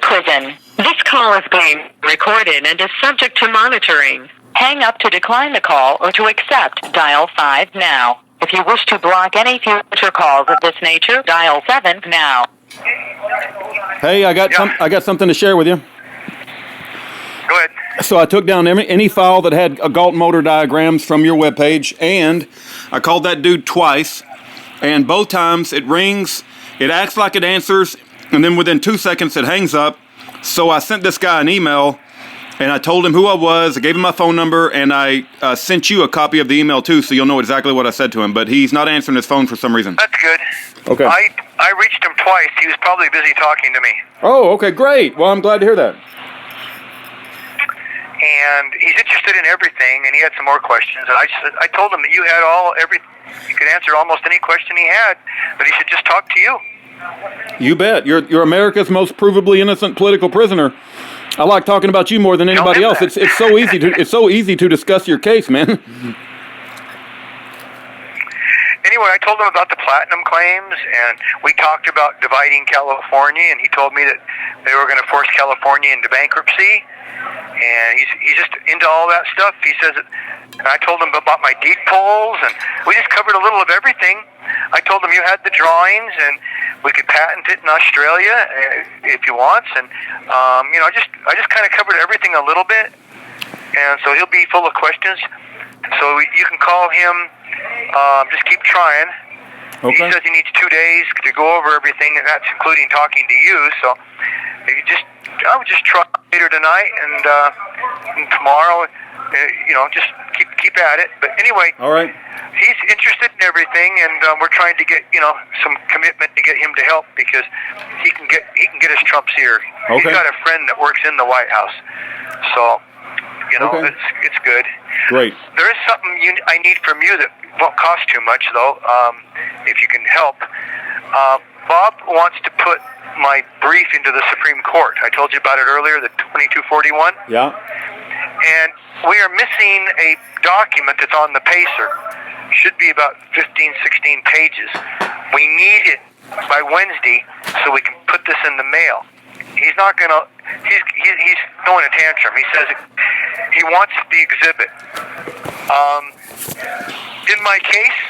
prison. This call is being recorded and is subject to monitoring. Hang up to decline the call or to accept, dial 5 now. If you wish to block any future calls of this nature, dial 7 now. Hey, I got something to share with you. Go ahead. So I took down any file that had Galt motor diagrams from your webpage, and I called that dude twice, and both times it rings, it acts like it answers, and then within 2 seconds it hangs up. So I sent this guy an email, and I told him who I was, I gave him my phone number, and I sent you a copy of the email too, so you'll know exactly what I said to him, but he's not answering his phone for some reason. That's good. Okay. I reached him twice. He was probably busy talking to me. Oh, okay, great. Well, I'm glad to hear that. And he's interested in everything, and he had some more questions. And I told him that you had you could answer almost any question he had, but he should just talk to you. You bet. You're America's most provably innocent political prisoner. I like talking about you more than anybody else. It's so easy to discuss your case, man. Anyway, I told him about the platinum claims, and we talked about dividing California, and he told me that they were going to force California into bankruptcy, and he's just into all that stuff. He says it, and I told him about my deed polls, and we just covered a little of everything. I told him you had the drawings, and we could patent it in Australia if he wants, and I just kind of covered everything a little bit, and so he'll be full of questions. So you can call him. Just keep trying. Okay. He says he needs 2 days to go over everything, and that's including talking to you. So I would just try later tonight and tomorrow. Just keep at it. But anyway, all right. He's interested in everything, and we're trying to get some commitment to get him to help because he can get his trumps here. Okay. He's got a friend that works in the White House, so okay. It's good. Great. There is something I need from you that won't cost too much, though, if you can help. Bob wants to put my brief into the Supreme Court. I told you about it earlier, the 2241. Yeah. And we are missing a document that's on the PACER. Should be about 15, 16 pages. We need it by Wednesday so we can put this in the mail. He's not going to... He's throwing a tantrum. He says he wants the exhibit. In my case,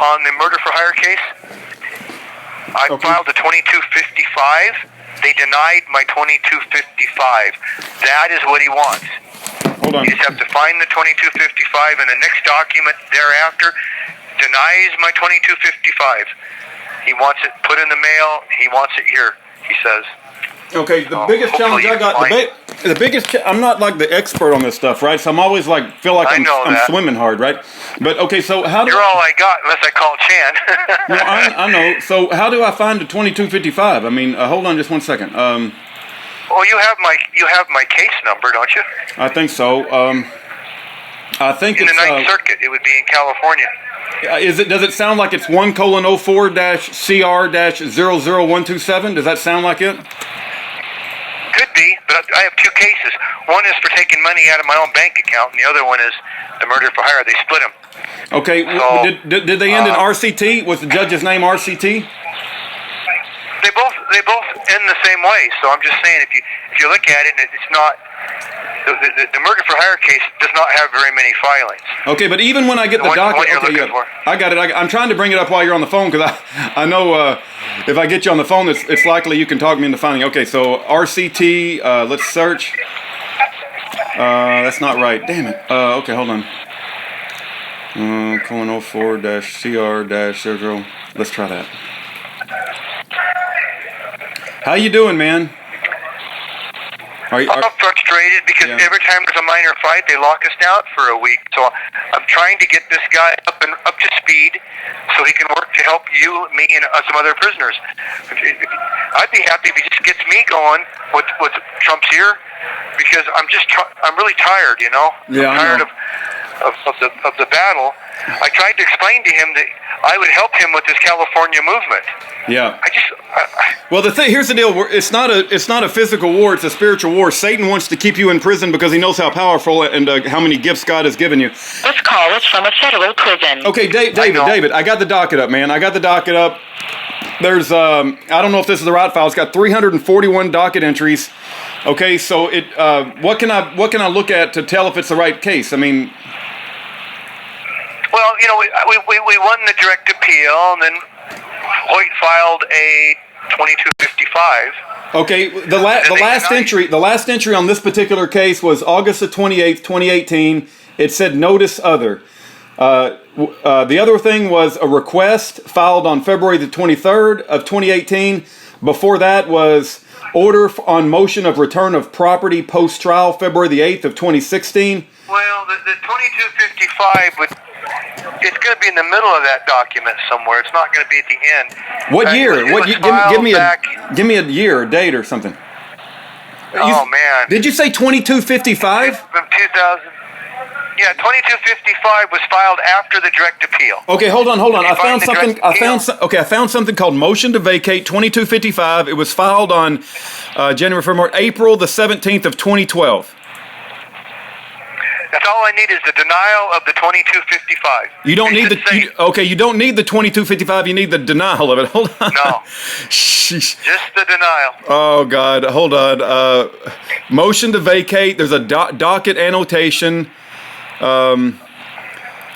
on the murder for hire case, I filed a 2255. They denied my 2255. That is what he wants. Hold on. You just have to find the 2255, and the next document thereafter denies my 2255. He wants it put in the mail. He wants it here, he says. Okay, the biggest challenge I got, I'm not like the expert on this stuff, right? So I'm always feel like I'm swimming hard, right? But okay, so how do You're all I got, unless I call Chan. Well, I know. So how do I find the 2255? I mean, hold on just 1 second. Well, you have my case number, don't you? I think so. I think in the Ninth Circuit, it would be in California. Does it sound like it's 1:04-CR-00127? Does that sound like it? Could be, but I have two cases. One is for taking money out of my own bank account, and the other one is the murder for hire. They split them. Okay. So, did they end in RCT? Was the judge's name RCT? They both end the same way. So I'm just saying, if you look at it, it's not the murder for hire case does not have very many filings. Okay, but even when I get the docket, I got it. I'm trying to bring it up while you're on the phone because I know if I get you on the phone, it's likely you can talk me into finding. Okay, so RCT. Let's search. That's not right. Damn it. Okay, hold on. 04-CR-00. Let's try that. How you doing, man? I'm frustrated because every time there's a minor fight, they lock us down for a week. So I'm trying to get this guy up to speed so he can work to help you, me, and some other prisoners. I'd be happy if he just gets me going with Trump's here because I'm really tired, you know? Yeah, I'm tired of the battle. I tried to explain to him that I would help him with this California movement. Yeah. Well, here's the deal. It's not a physical war. It's a spiritual war. Satan wants to keep you in prison because he knows how powerful and how many gifts God has given you. This call is from a federal prison. Okay, David, I got the docket up, man. I got the docket up. there's I don't know if this is the right file. It's got 341 docket entries. Okay, so it what can I look at to tell if it's the right case? I mean, well, you know, we won the direct appeal, and then Hoyt filed a 2255. Okay, the last entry on this particular case was August the 28th, 2018. It said notice other. The other thing was a request filed on February the 23rd of 2018. Before that was order on motion of return of property post-trial, February the 8th of 2016. Well, the 2255 it's going to be in the middle of that document somewhere. It's not going to be at the end. What year? Give me a year, a date, or something. Man! Did you say 2255? From 2000. Yeah, 2255 was filed after the direct appeal. Okay, hold on. I found something called motion to vacate 2255. It was filed on April the 17th of 2012. That's all I need is the denial of the 2255. You don't need you don't need the 2255. You need the denial of it. Hold on. No. Sheesh. Just the denial. Oh God, hold on. Motion to vacate. There's a docket annotation.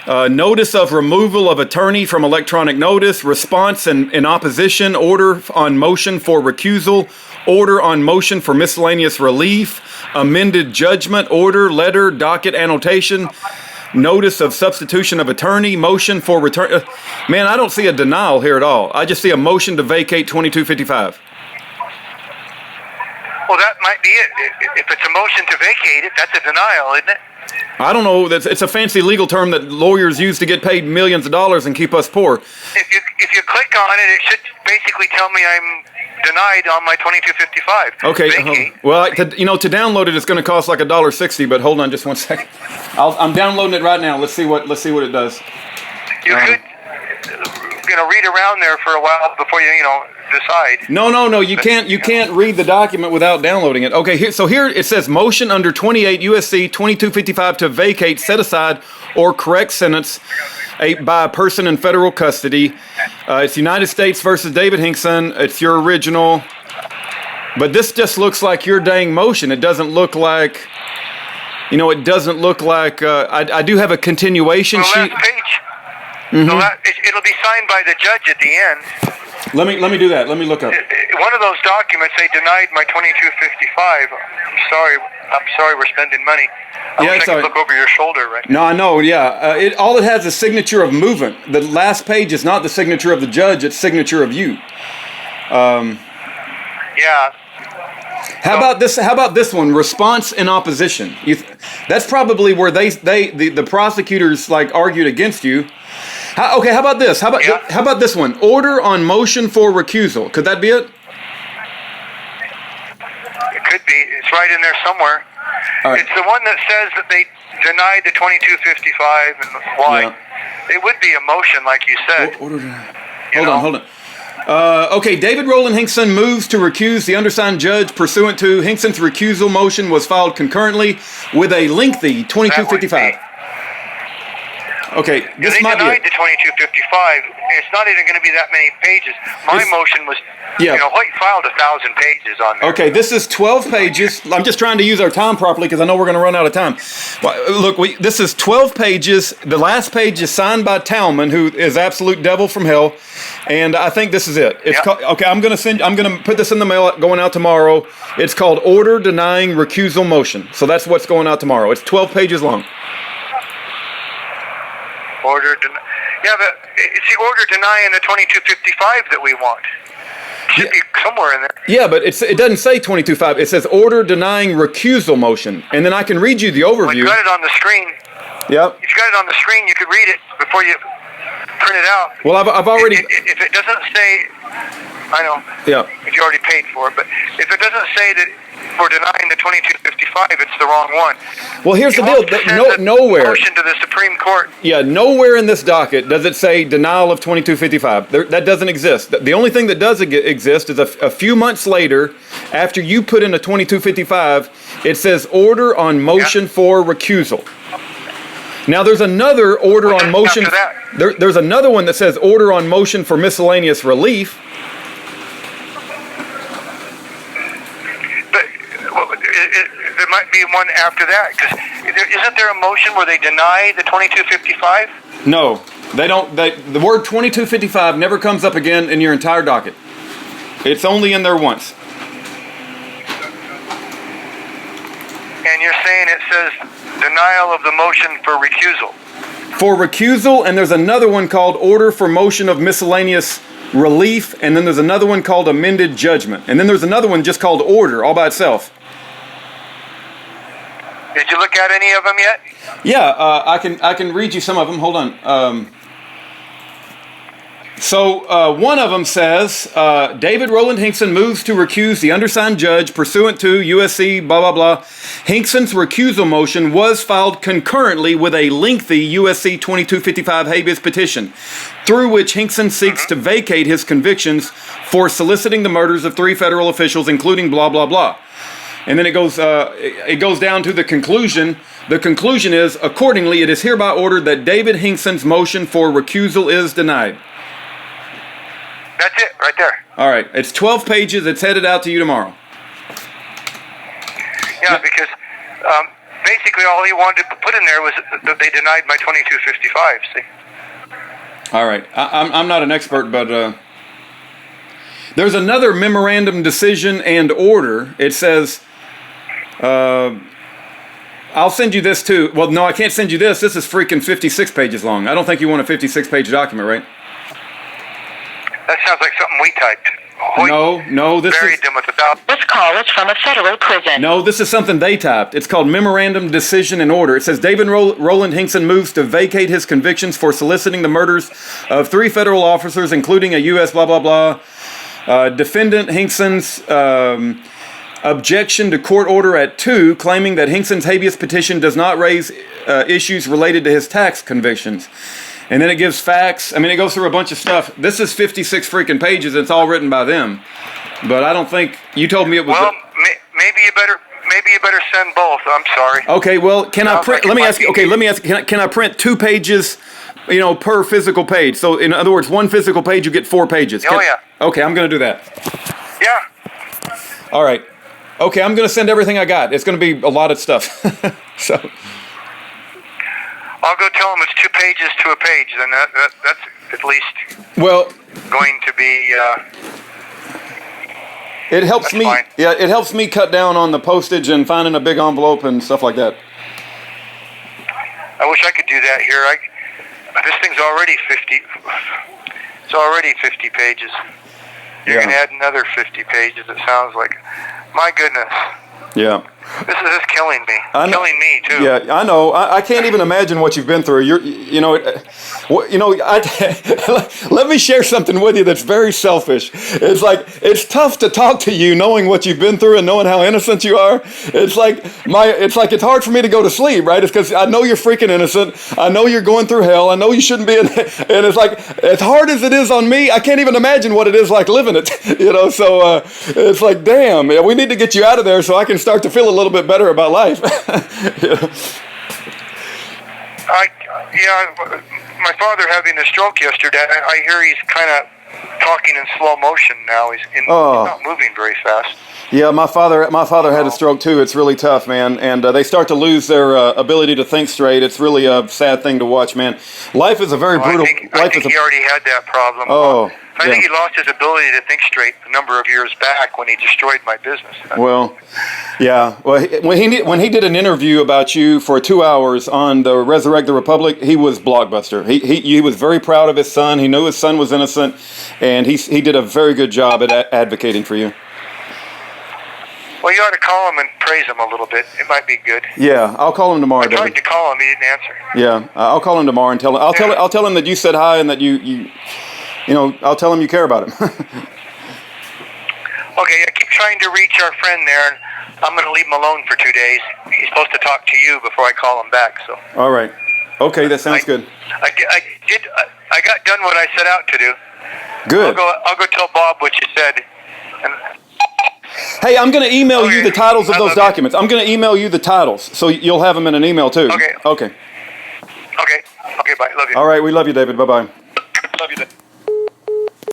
Notice of removal of attorney from electronic notice, response in opposition, order on motion for recusal, order on motion for miscellaneous relief, amended judgment, order, letter, docket annotation, notice of substitution of attorney, motion for return. Man, I don't see a denial here at all. I just see a motion to vacate 2255. Well, that might be it. If it's a motion to vacate it, that's a denial, isn't it? I don't know. It's a fancy legal term that lawyers use to get paid millions of dollars and keep us poor. If you click on it, it should basically tell me I'm denied on my 2255. Okay. Well, to download it, it's going to cost like $1.60. But hold on, just 1 second. I'm downloading it right now. Let's see what it does. You could, read around there for a while before you decide. No. You can't read the document without downloading it. Okay. Here it says motion under 28 USC 2255 to vacate, set aside, or correct sentence by a person in federal custody. It's United States versus David Hinkson. It's your original. But this just looks like your dang motion. It doesn't look like, I do have a continuation sheet. Last page. Mm-hmm. It'll be signed by the judge at the end. Let me do that. Let me look up. One of those documents, they denied my 2255. I'm sorry we're spending money. I wish I could look over your shoulder right now. No, I know, yeah. All it has is signature of movement. The last page is not the signature of the judge, it's signature of you. Yeah. How about this one? Response in opposition. That's probably where the prosecutors argued against you. How about this? How about this one? Order on motion for recusal. Could that be it? It could be. It's right in there somewhere. Right. It's the one that says that they denied the 2255 and why. Yeah. It would be a motion, like you said. Hold on. Okay, David Roland Hinkson moves to recuse the undersigned judge pursuant to Hinkson's recusal motion was filed concurrently with a lengthy 2255. Okay, this might be it. They denied the 2255. It's not even going to be that many pages. My motion was, Hoyt filed 1,000 pages on there. Okay, this is 12 pages. I'm just trying to use our time properly because I know we're going to run out of time. Look, this is 12 pages. The last page is signed by Talman, who is absolute devil from hell, and I think this is it. It's okay. I'm going to put this in the mail going out tomorrow. It's called Order Denying Recusal Motion. So that's what's going out tomorrow. It's 12 pages long. But it's the order denying the 2255 that we want. Should be somewhere in there. Yeah, but it doesn't say 2255. It says order denying recusal motion, and then I can read you the overview. Well, you got it on the screen. Yep. If you got it on the screen, you could read it before you print it out. Well, I've already. If it doesn't say, I know. Yeah. If you already paid for it, but if it doesn't say that for denying the 2255, it's the wrong one. Well, here's the deal. Nowhere. Motion to the Supreme Court. Yeah, nowhere in this docket does it say denial of 2255. That doesn't exist. The only thing that does exist is a few months later, after you put in a 2255, it says order on motion for recusal. Now, there's another order on motion. There's another one that says order on motion for miscellaneous relief. but there might be one after that, because isn't there a motion where they deny the 2255? No, they don't. The word 2255 never comes up again in your entire docket. It's only in there once. And you're saying it says denial of the motion for recusal. For recusal, and there's another one called order for motion of miscellaneous relief, and then there's another one called amended judgment, and then there's another one just called order all by itself. Did you look at any of them yet? Yeah, I can read you some of them. Hold on. So one of them says, David Roland Hinkson moves to recuse the undersigned judge pursuant to USC blah, blah, blah. Hinkson's recusal motion was filed concurrently with a lengthy USC 2255 habeas petition, through which Hinkson seeks to vacate his convictions for soliciting the murders of 3 federal officials, including blah, blah, blah. And then it goes down to the conclusion. The conclusion is, accordingly, it is hereby ordered that David Hinkson's motion for recusal is denied. That's it, right there. All right. It's 12 pages. It's headed out to you tomorrow. Yeah, because basically all he wanted to put in there was that they denied my 2255, see? All right. I'm not an expert, but there's another memorandum, decision, and order. It says, I'll send you this too. Well, no, I can't send you this. This is freaking 56 pages long. I don't think you want a 56-page document, right? That sounds like something we typed. No, this buried is... them with $1,000. This call is from a federal prison. No, this is something they typed. It's called Memorandum, Decision, and Order. It says, David Roland Hinkson moves to vacate his convictions for soliciting the murders of 3 federal officers, including a U.S. blah, blah, blah. Defendant Hinkson's objection to court order at 2, claiming that Hinkson's habeas petition does not raise issues related to his tax convictions. And then it gives facts. I mean, it goes through a bunch of stuff. This is 56 freaking pages. It's all written by them. But I don't think you told me it was. Well, maybe you better send both. I'm sorry. Okay. Well, can I print? Let me ask you. Okay. Let me ask. Can I print 2 pages? Per physical page. So in other words, 1 physical page, you get 4 pages. Yeah. Okay. I'm going to do that. Yeah. All right. Okay. I'm going to send everything I got. It's going to be a lot of stuff. So. I'll go tell them it's 2 pages to a page, then that's at least going to be. It helps me. Fine. Yeah, it helps me cut down on the postage and finding a big envelope and stuff like that. I wish I could do that here. This thing's already 50. It's already 50 pages. You're going to add another 50 pages. It sounds like. My goodness. Yeah. This is killing me. Killing me too. Yeah, I know. I can't even imagine what you've been through. Let me share something with you that's very selfish. It's like it's tough to talk to you knowing what you've been through and knowing how innocent you are. It's like it's hard for me to go to sleep, right? It's because I know you're freaking innocent. I know you're going through hell. I know you shouldn't be in. And it's like as hard as it is on me, I can't even imagine what it is like living it. So it's like, damn, we need to get you out of there so I can start to feel a little bit better about life. My father having a stroke yesterday. I hear he's kind of talking in slow motion now. He's not moving very fast. Yeah, my father had a stroke too. It's really tough, man. And they start to lose their ability to think straight. It's really a sad thing to watch, man. Life is a very brutal. I think he already had that problem. I think he lost his ability to think straight a number of years back when he destroyed my business. Well, yeah. Well, when he did an interview about you for 2 hours on the Resurrect the Republic, he was blockbuster. He was very proud of his son. He knew his son was innocent, and he did a very good job at advocating for you. Well, you ought to call him and praise him a little bit. It might be good. Yeah, I'll call him tomorrow. I tried to call him. He didn't answer. Yeah, I'll call him tomorrow and tell him. I'll tell him that you said hi and that I'll tell him you care about him. Okay, I keep trying to reach our friend there, and I'm going to leave him alone for 2 days. He's supposed to talk to you before I call him back. So. All right. Okay, that sounds good. I got done what I set out to do. Good. I'll go tell Bob what you said. Hey, I'm going to email you the titles of those documents. I'm going to email you the titles, so you'll have them in an email too. Okay. Okay. Okay, bye. Love you. All right, we love you, David. Bye-bye. Love you, David.